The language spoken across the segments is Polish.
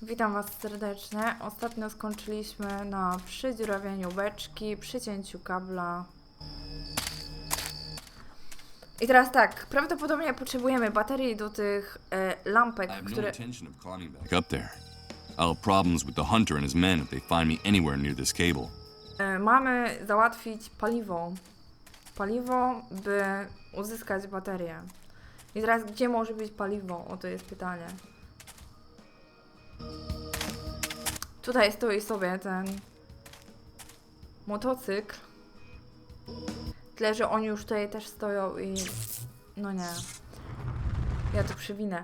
Witam Was serdecznie. Ostatnio skończyliśmy na przydziurawieniu beczki, przycięciu kabla. I teraz tak, prawdopodobnie potrzebujemy baterii do tych lampek, które... I'll have problems with the hunter and his men if they find me anywhere near this cable. Mamy załatwić paliwo. Paliwo, by uzyskać baterię. I teraz gdzie może być paliwo? O, to jest pytanie. Tutaj stoi sobie ten motocykl. Tyle, że oni już tutaj też stoją i... No nie. Ja to przewinę.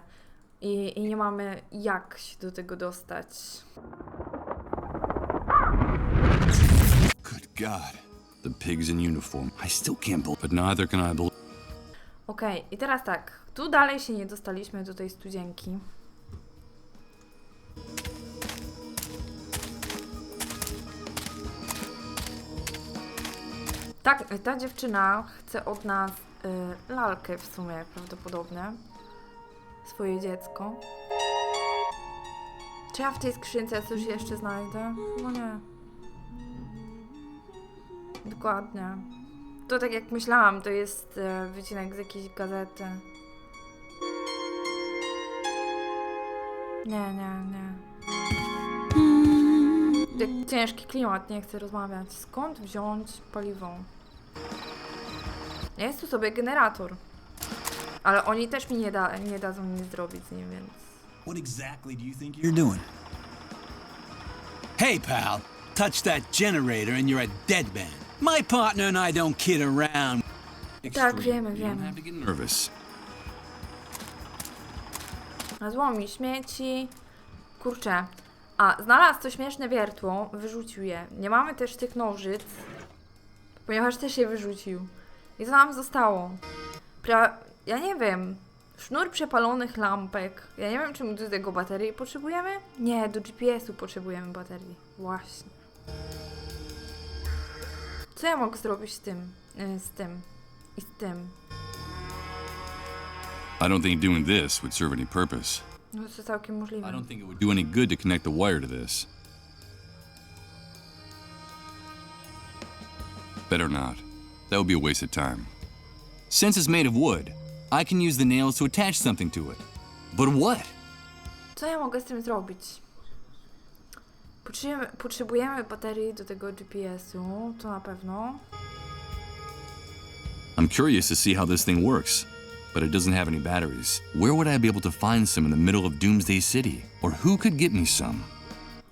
I nie mamy jak się do tego dostać. Good God. The pig's in uniform. I still can't believe, but neither can I believe. Okej, i teraz tak. Tu dalej się nie dostaliśmy do tej studzienki. Tak, ta dziewczyna chce od nas lalkę w sumie prawdopodobnie. Swoje dziecko. Czy ja w tej skrzynce coś jeszcze znajdę? No nie. Dokładnie. To tak jak myślałam, to jest wycinek z jakiejś gazety. Nie. Jak ciężki klimat, nie chcę rozmawiać. Skąd wziąć paliwo? Jest tu sobie generator. Ale oni też mi nie dadzą nic zrobić z nim, więc... What exactly do you think you're doing? Hey, pal. Touch that generator and you're a dead man. My partner and I don't kid around. Tak, wiemy. You don't have to get nervous. Nazwał mi śmieci. Kurczę. A, znalazł to śmieszne wiertło. Wyrzucił je. Nie mamy też tych nożyc. Ponieważ też je wyrzucił. I co nam zostało? Ja nie wiem. Sznur przepalonych lampek. Ja nie wiem, czy my do tego baterii potrzebujemy? Nie, do GPS-u potrzebujemy baterii. Właśnie. Co ja mogę zrobić z tym? Z tym. I z tym. I don't think doing this would serve any purpose. No to całkiem I możliwe. don't think it would do any good to connect the wire to this. Better not. That would be a waste of time. Since it's made of wood, I can use the nails to attach something to it. But what? Co ja mogę z tym zrobić? Potrzebujemy baterii do tego GPS-u, to na pewno. I'm curious to see how this thing works, but it doesn't have any batteries. Where would I be able to find some in the middle of Doomsday City? Or who could get me some?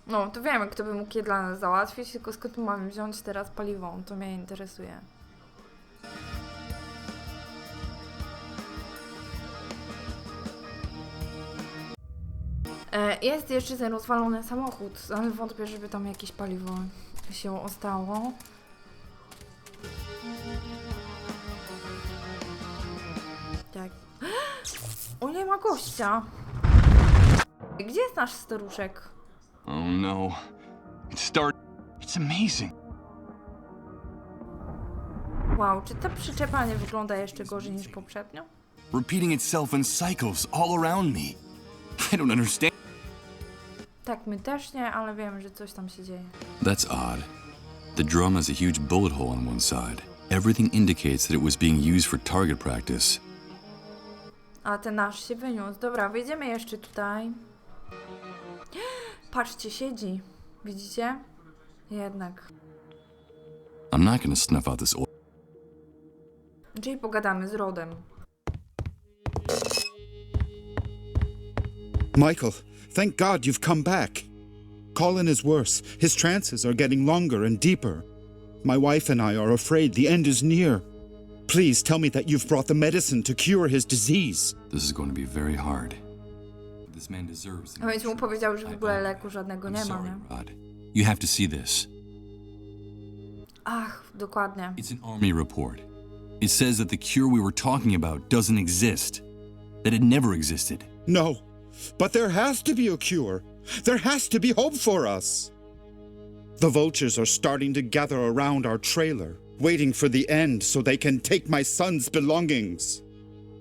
No, to wiemy, kto by mógł je dla nas załatwić, tylko skąd mamy wziąć teraz paliwo? To mnie interesuje. Jest jeszcze ten rozwalony samochód, ale wątpię, żeby tam jakieś paliwo się ostało. Tak. O, nie ma gościa! Gdzie jest nasz staruszek? Oh no. It's amazing. Wow, czy ta przyczepa nie wygląda jeszcze gorzej niż poprzednio? Repeating itself in cycles all around me. I don't understand. Tak, my też nie, ale wiemy, że coś tam się dzieje. That's odd. The drum has a huge bullet hole on one side. Everything indicates that it was being used for target practice. A ten nasz się wyniósł. Dobra, wyjdziemy jeszcze tutaj. Patrzcie, siedzi. Widzicie? Jednak. I'm not gonna snuff out this oil. Czyli pogadamy z Rodem. Michael, thank God you've come back. Colin is worse. His trances are getting longer and deeper. My wife and I are afraid the end is near. Please tell me that you've brought the medicine to cure his disease. This is going to be very hard. This man deserves. A więc mu powiedział, że w ogóle leku żadnego I'm nie ma, sorry, nie? Rod. You have to see this. Ach, dokładnie. It's an army report. It says that the cure we were talking about doesn't exist. That it never existed. No, but there has to be a cure. There has to be hope for us. The vultures are starting to gather around our trailer, waiting for the end so they can take my son's belongings.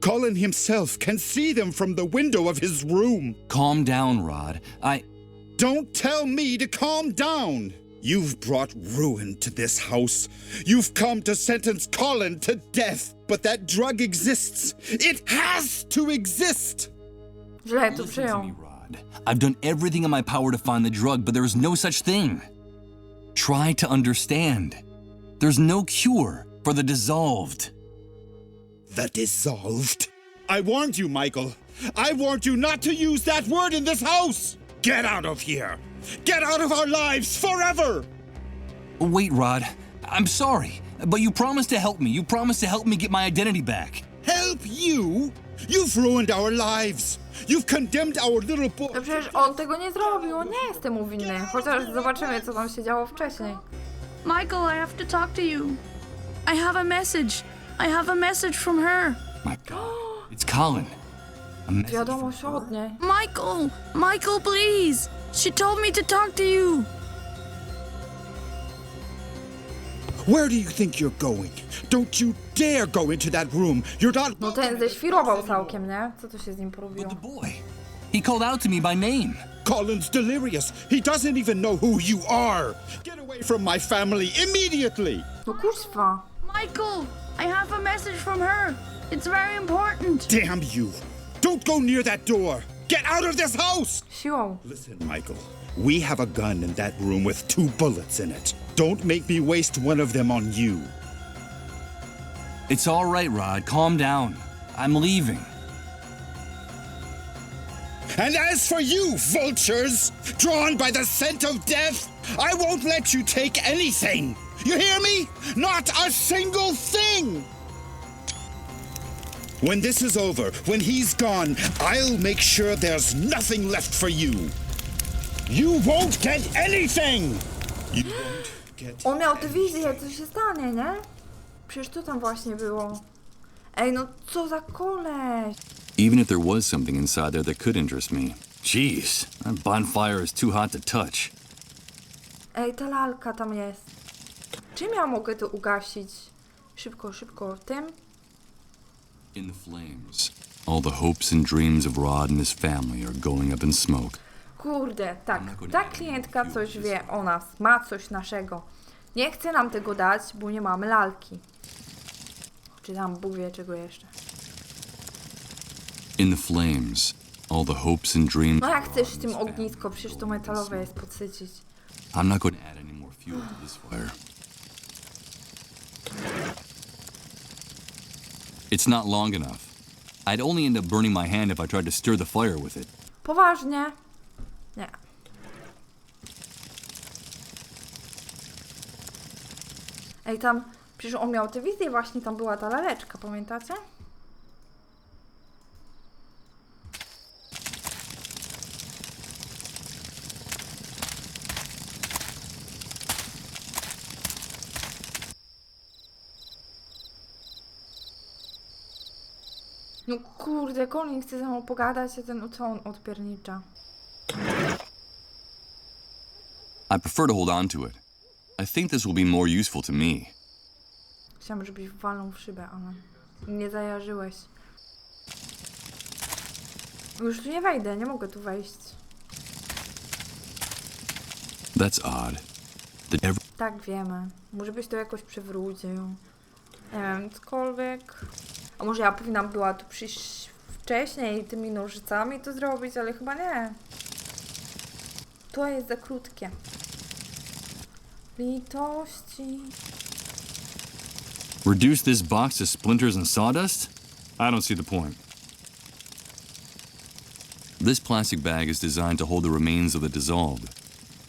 Colin himself can see them from the window of his room. Calm down, Rod. Don't tell me to calm down. You've brought ruin to this house. You've come to sentence Colin to death. But that drug exists. It has to exist. Źle tu Listen to przyjął. me, Rod. I've done everything in my power to find the drug, but there is no such thing. Try to understand. There's no cure for the dissolved. The dissolved. I warned you, Michael. I warned you not to use that word in this house. Get out of here. Get out of our lives forever. Wait, Rod. I'm sorry, but you promised to help me. You promised to help me get my identity back. Help you? You've ruined our lives. You've condemned our little boy. No przecież on tego nie zrobił, on nie jest temu winny. Chociaż zobaczymy, co tam się działo wcześniej. Michael, I have to talk to you. I have a message. I have a message from her. My God, it's Colin. A message from Wiadomość her? od niej. Michael! Michael, please! She told me to talk to you. Where do you think you're going? Don't you dare go into that room. You're not. No ten ześwirował całkiem, nie? Co tu się z nim porobiło? But the boy, he called out to me by name. Colin's delirious. He doesn't even know who you are. Get away from my family immediately. No kuźwa. Michael, I have a message from her. It's very important. Damn you. Don't go near that door. Get out of this house. Siłą. Listen, Michael. We have a gun in that room with 2 bullets in it. Don't make me waste one of them on you. It's all right, Rod. Calm down. I'm leaving. And as for you, vultures, drawn by the scent of death, I won't let you take anything. You hear me? Not a single thing. When this is over, when he's gone, I'll make sure there's nothing left for you. You won't get anything. You won't get. On miał tę wizję, co się stanie, nie? Przecież to tam właśnie było. Ej, no co za koleś. Even if there was something inside there that could interest me. Jeez, that bonfire is too hot to touch. Ej, ta lalka tam jest. Czym ja mogę to ugasić? Szybko, szybko. Tym? In the flames, all the hopes and dreams of Rod and his family are going up in smoke. Kurde, tak. Ta klientka coś wie o nas. Ma coś naszego. Nie chce nam tego dać, bo nie mamy lalki. Czy tam Bóg wie czego jeszcze. In the flames, all the hopes and dreams. No jak chcesz w tym ognisko? Przecież to metalowe jest podsycić. I'm not going to add any more fuel to this fire. It's not long enough. I'd only end up burning my hand if I tried to stir the fire with it. Poważnie? Nie. Ej, tam, przecież on miał tę wizję, właśnie tam była ta laleczka, pamiętacie? No kurde, Colin chce ze mną pogadać, a ten co on odpiernicza. I prefer to hold on to it. I think this will be more useful to me. Chciałam, żebyś walnął w szybę, ale nie zajarzyłeś. Już tu nie wejdę, nie mogę tu wejść. That's odd. Did ever Tak, wiemy. Może byś to jakoś przewrócił. Nie wiem, cokolwiek. A może ja powinnam była tu przyjść wcześniej i tymi nożycami to zrobić, ale chyba nie. To jest za krótkie. Litości. reduce this box to splinters and sawdust? I don't see the point. This plastic bag is designed to hold the remains of the dissolved,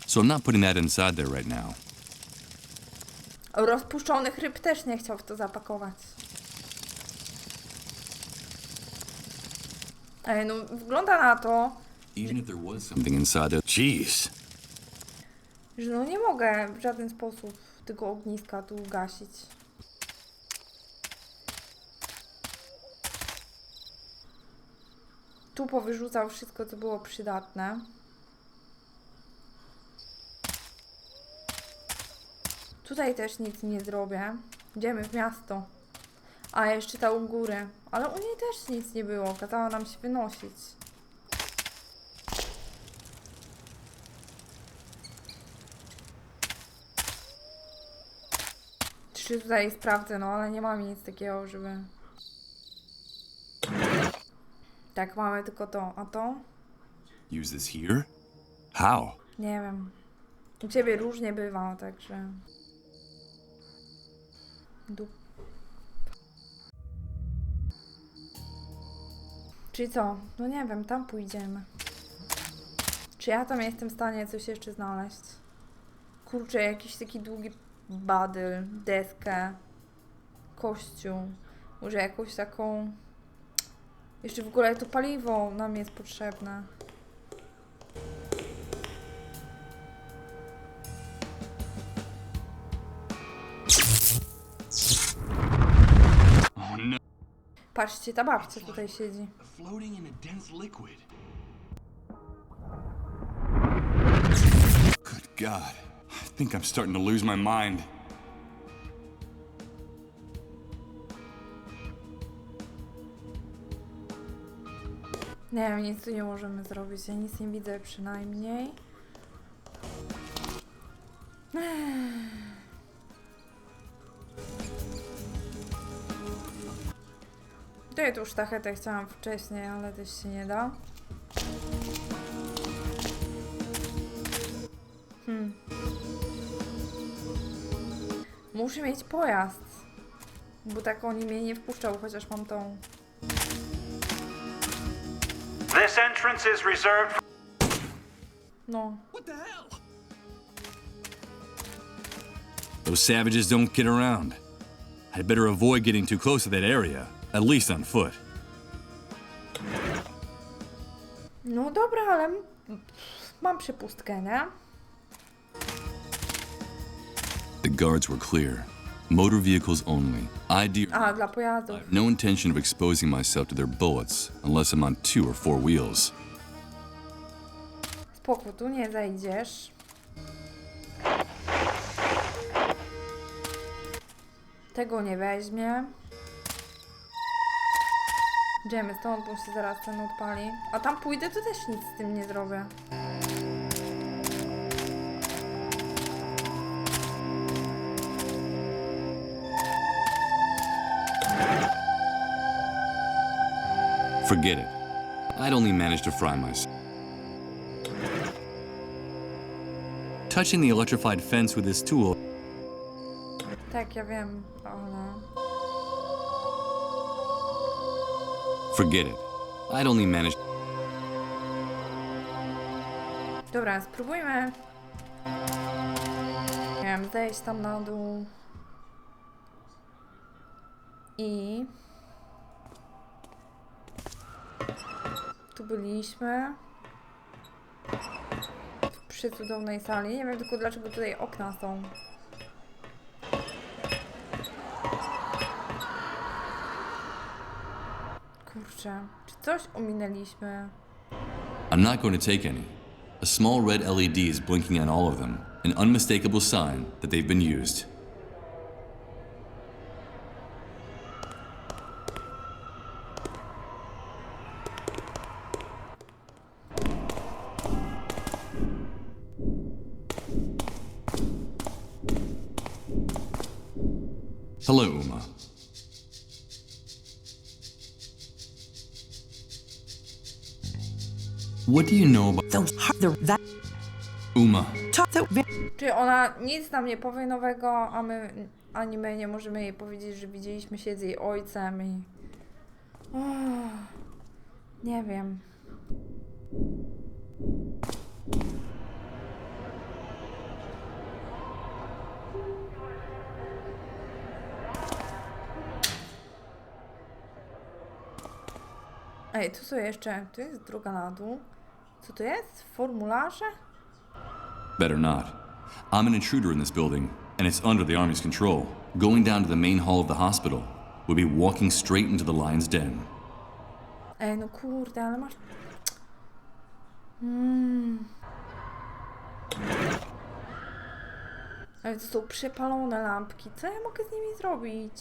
so I'm not putting that inside there right now. Rozpuszczonych ryb też nie chciał w to zapakować. Ej, no wygląda na to, Even if there was something inside there, jeez. że no nie mogę w żaden sposób tego ogniska tu ugasić. Tu powyrzucał wszystko, co było przydatne. Tutaj też nic nie zrobię. Idziemy w miasto. A jeszcze ta u góry. Ale u niej też nic nie było. Kazała nam się wynosić. Czy tutaj sprawdzę, no ale nie mam nic takiego, żeby... Tak, mamy tylko to, a to? Use this here? How? Nie wiem. U ciebie różnie bywa, także... Czyli co? No nie wiem, tam pójdziemy. Czy ja tam jestem w stanie coś jeszcze znaleźć? Kurczę, jakiś taki długi badyl, deskę, kościół. Może jakąś taką... Jeszcze w ogóle to paliwo nam jest potrzebne. Oh no. Patrzcie, ta babcia tutaj siedzi. Floating in a dense liquid. Good God. I think I'm starting to lose my mind. Nie wiem, nic tu nie możemy zrobić. Ja nic nie widzę przynajmniej. Tutaj tu sztachetę chciałam wcześniej, ale też się nie da. Muszę mieć pojazd. Bo tak oni mnie nie wpuszczał, chociaż mam tą... This entrance is reserved for... No. What the hell? Those savages don't get around. I'd better avoid getting too close to that area, at least on foot. No dobra, ale mam przepustkę, nie? The guards were clear. Motor vehicles only. A, dla pojazdów. I have no intention of exposing myself to their bullets unless I'm on 2 or 4 wheels. Spoko, tu nie zajdziesz. Tego nie weźmie. Idziemy stąd, bo się zaraz ten odpali. A tam pójdę, to też nic z tym nie zrobię. Forget it. I'd only managed to fry myself. Touching the electrified fence with this tool. Tak, ja wiem, ale... Forget it. I'd only managed. Dobra, spróbujmy. Nie wiem, zejść tam na dół. I... Tu byliśmy. W przecudownej sali. Nie wiem tylko dlaczego tutaj okna są. Kurczę, czy coś ominęliśmy? I'm not going to take any. A small red LED is blinking on all of them, an unmistakable sign that they've been used. Hello, Uma. What do you know about Uma? Czy ona nic nam nie powie nowego, a my, ani my nie możemy jej powiedzieć, że widzieliśmy się z jej ojcem i... nie wiem. Ej, tu są jeszcze... Tu jest droga na dół. Co to jest? Formularze? Better not. I'm an intruder in this building, and it's under the Army's control. Going down to the main hall of the hospital would be walking straight into the lion's den. Ej, no kurde, ale masz... Ale to są przepalone lampki. Co ja mogę z nimi zrobić?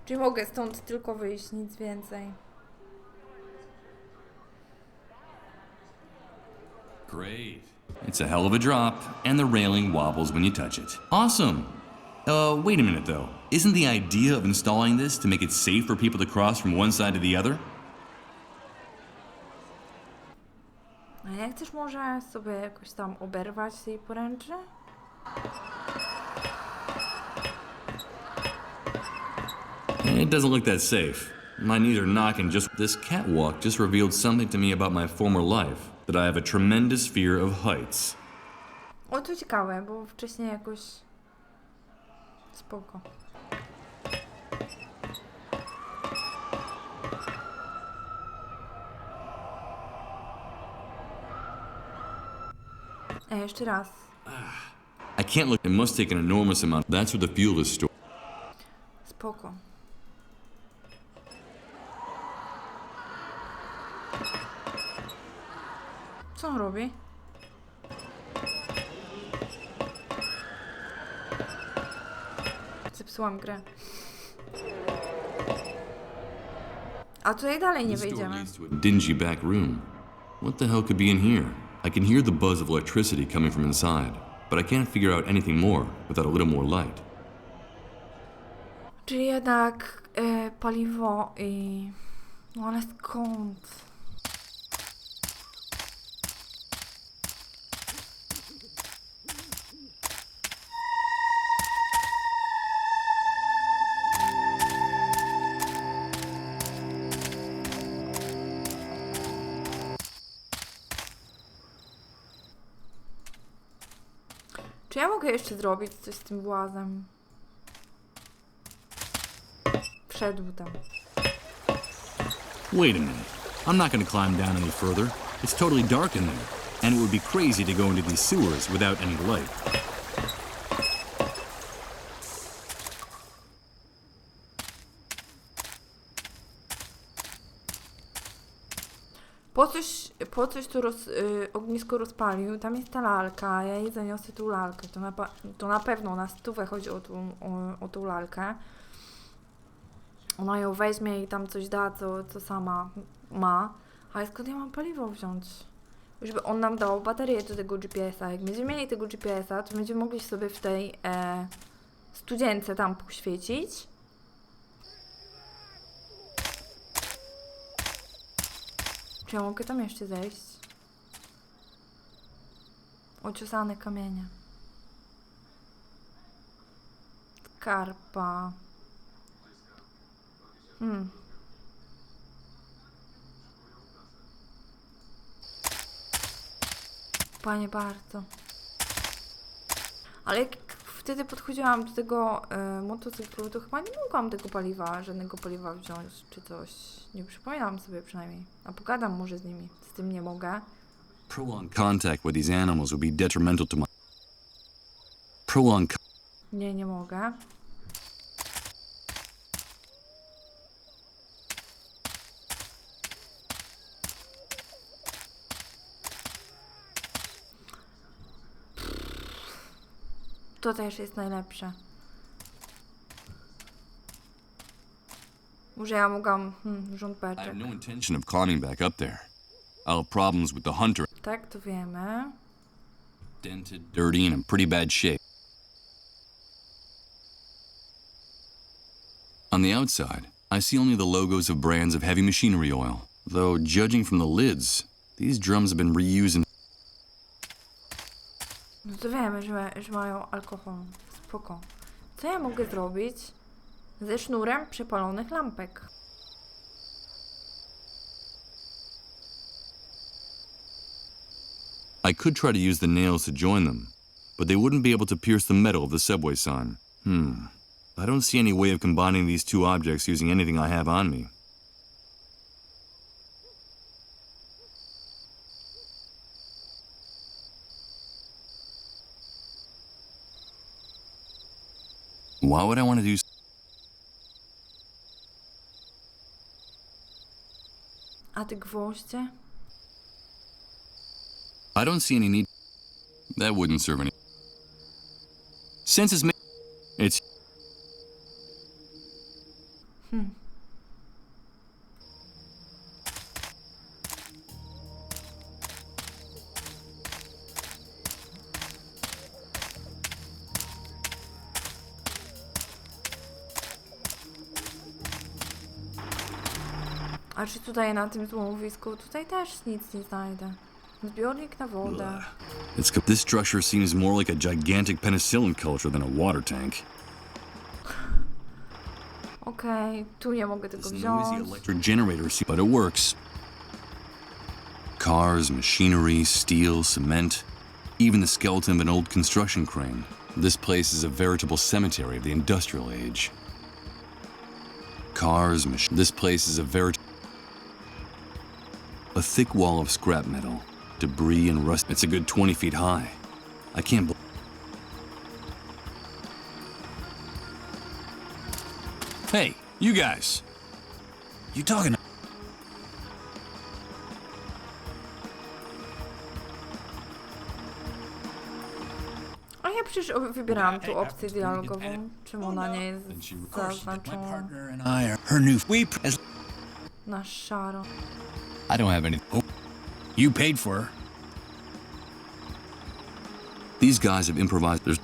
Czyli mogę stąd tylko wyjść, nic więcej. Great. It's a hell of a drop, and the railing wobbles when you touch it. Awesome! Wait a minute though. Isn't the idea of installing this to make it safe for people to cross from one side to the other? A nie chcesz może sobie jakoś tam oberwać tej poręczy? It doesn't look that safe. My knees are knocking just... This catwalk just revealed something to me about my former life. That I have a tremendous fear of heights. O, to ciekawe, bo wcześniej jakoś... Spoko. Jeszcze raz. I can't look... It must take an enormous amount. That's where the fuel is stored. Spoko. Co on robi? Zepsułam grę. A tutaj dalej nie This door wejdziemy. leads to a dingy back room. What the hell could be in here? I can hear the buzz of electricity coming from inside, but I can't figure out anything more without a little more light. Czyli jednak paliwo i... No ale skąd? Czy ja mogę jeszcze zrobić coś z tym włazem? Wszedł tam. Wait a minute. I'm not going to climb down any further. It's totally dark in there, and it would be crazy to go into these sewers without any light. Po coś tu ognisko rozpalił, tam jest ta lalka, ja jej zaniosę tą lalkę, to na pewno na stówę chodzi o tą lalkę. Ona ją weźmie i tam coś da, co sama ma, ale skąd ja mam paliwo wziąć? Żeby on nam dał baterię do tego GPS-a, jak będziemy mieli tego GPS-a, to będziemy mogli sobie w tej studzience tam poświecić. Czy ja mogę tam jeszcze zejść? Ociosane kamienie. Skarpa. Panie bardzo. Ale jak wtedy podchodziłam do tego motocyklu, to chyba nie mogłam tego paliwa, żadnego paliwa wziąć, czy coś. Nie przypominam sobie przynajmniej. A pogadam może z nimi. Z tym nie mogę. Prolonged contact with these animals would be detrimental to my... Nie mogę. To też jest najlepsze. Może ja mogłam... rząd I have beczek. no intention of climbing back up there. I'll have problems with the hunter. Tak, to wiemy. Dented, dirty, and in pretty bad shape. On the outside, I see only the logos of brands of heavy machinery oil. Though, judging from the lids, these drums have been reused in... No to wiemy, że mają alkohol. Spoko. Co ja mogę zrobić ze sznurem przepalonych lampek? I could try to use the nails to join them, but they wouldn't be able to pierce the metal of the subway sign. I don't see any way of combining these two objects using anything I have on me. Why would I want to do... A te gwoździe? I don't see any need... That wouldn't serve any... Since it's... It's... A czy tutaj na tym złomowisku? Tutaj też nic nie znajdę. Zbiornik na wodę. This structure seems more like a gigantic penicillin culture than a water tank. Okej, tu nie mogę tego This noisy wziąć. electric generator, but it works. Cars, machinery, steel, cement, even the skeleton of an old construction crane. This place is a veritable cemetery of the industrial age. Cars, this place is a thick wall of scrap metal, debris and rust. It's a good 20 feet high. I can't believe. Hey, you guys. You talking? A ja przecież wybierałam tu opcję dialogową. Czemu ona nie jest zaznaczona na szaro? I don't have any. Oh, you paid for her. These guys have improvised.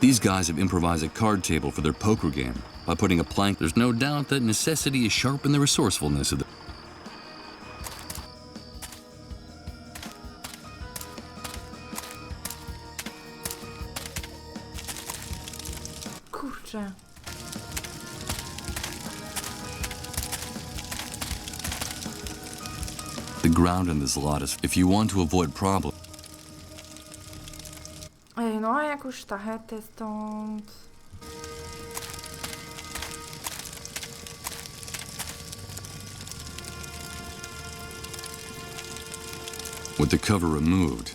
These guys have improvised a card table for their poker game by putting a plank. There's no doubt that necessity has sharpened the resourcefulness of the. Kurczę. The ground in this lot is. If you want to avoid problems. Ej, no jakąś sztachetę stąd. With the cover removed.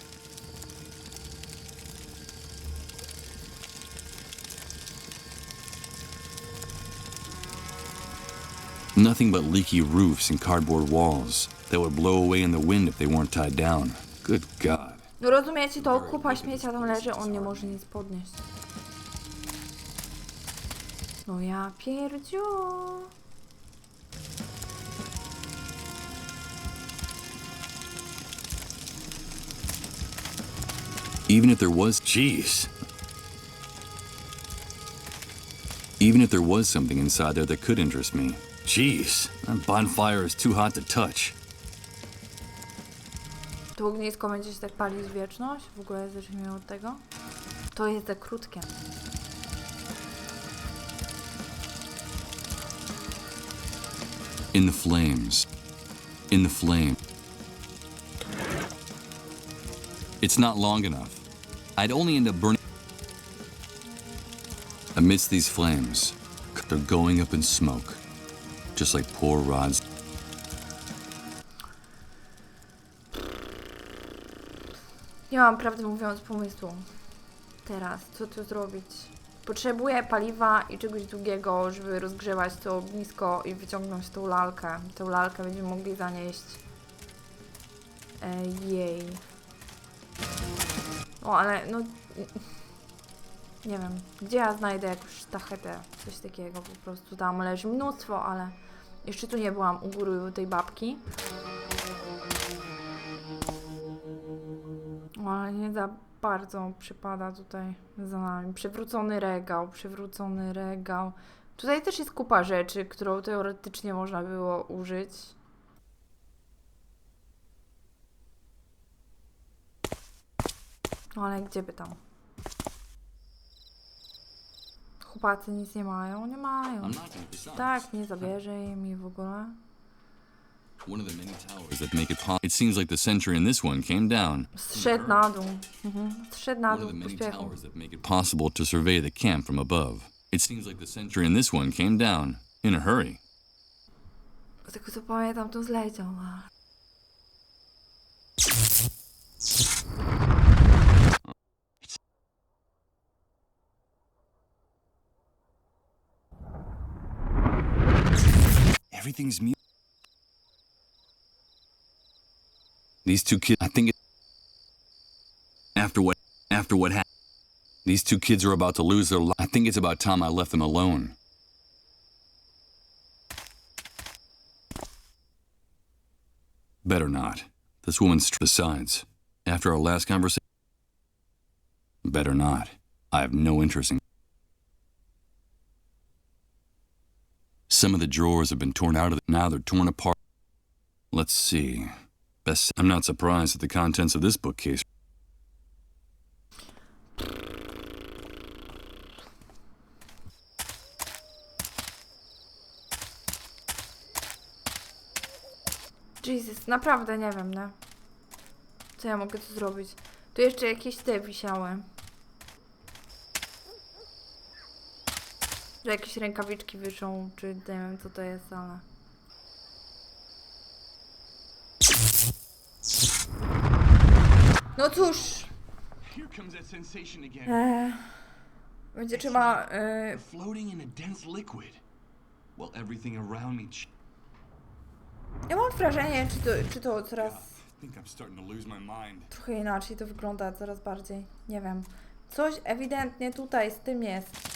Nothing but leaky roofs and cardboard walls that would blow away in the wind if they weren't tied down. Good God. No rozumiecie, to kupa śmiecia tam leży, on nie może nic podnieść. No ja pierdziu. Even if there was, jeez. Even if there was something inside there that could interest me, jeez, that bonfire is too hot to touch. To ognisko będzie się tak palić wieczność? W ogóle zacznijmy od tego. To jest za krótkie. In the flames. In the flame. It's not long enough. I'd only end up burning. Amidst these flames, they're going up in smoke, just like poor Rod's. Nie mam, prawdę mówiąc, pomysłu. Teraz, co tu zrobić? Potrzebuję paliwa i czegoś długiego, żeby rozgrzewać to ognisko i wyciągnąć tą lalkę. Tę lalkę będziemy mogli zanieść. Jej. O, ale no... Nie wiem, gdzie ja znajdę jakąś sztachetę, coś takiego, po prostu tam leży mnóstwo, ale jeszcze tu nie byłam u góry tej babki. O, ale nie za bardzo przypada tutaj za nami. Przewrócony regał, przewrócony regał. Tutaj też jest kupa rzeczy, którą teoretycznie można było użyć. No ale gdzie by tam? Chłopacy nic nie mają? Nie mają. Tak, nie zabierze im i w ogóle. One of the many towers that make it possible. It seems like the sentry in this one came down. Zszedł na dół. Zszedł na One dół of the w many pośpiechu. towers that make it possible to survey the camp from above. It seems like the sentry in this one came down in a hurry. Z tego co pamiętam, to zleciał. Everything's mute. These two kids, I think after what happened, these two kids are about to lose their life. I think it's about time I left them alone. Better not. This woman's besides, after our last conversation, better not. I have no interest in Some of the drawers have been torn out of it. Now they're torn apart. Let's see. I'm not surprised at the contents of this bookcase. Jesus, naprawdę nie wiem, no. Co ja mogę tu zrobić? Tu jeszcze jakieś te wisiały. Że jakieś rękawiczki wyszą, czy nie wiem co to jest, ale... No cóż! Będzie trzeba... Floating in a dense liquid. Well, everything around me. Ja mam wrażenie, czy to coraz... I think I'm starting to lose my mind. Trochę inaczej to wygląda, coraz bardziej. Nie wiem. Coś ewidentnie tutaj z tym jest.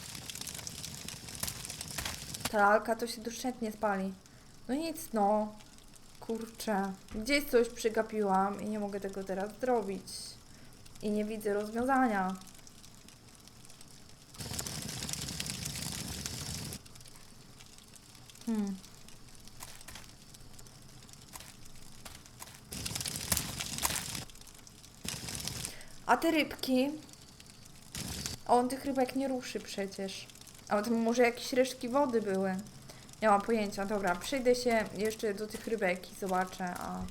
Ta lalka to się doszczętnie spali. No nic, no. Kurczę. Gdzieś coś przegapiłam i nie mogę tego teraz zrobić. I nie widzę rozwiązania. A te rybki? On tych rybek nie ruszy przecież. A to może jakieś resztki wody były. Nie mam pojęcia. Dobra, przejdę się jeszcze do tych rybek i zobaczę, a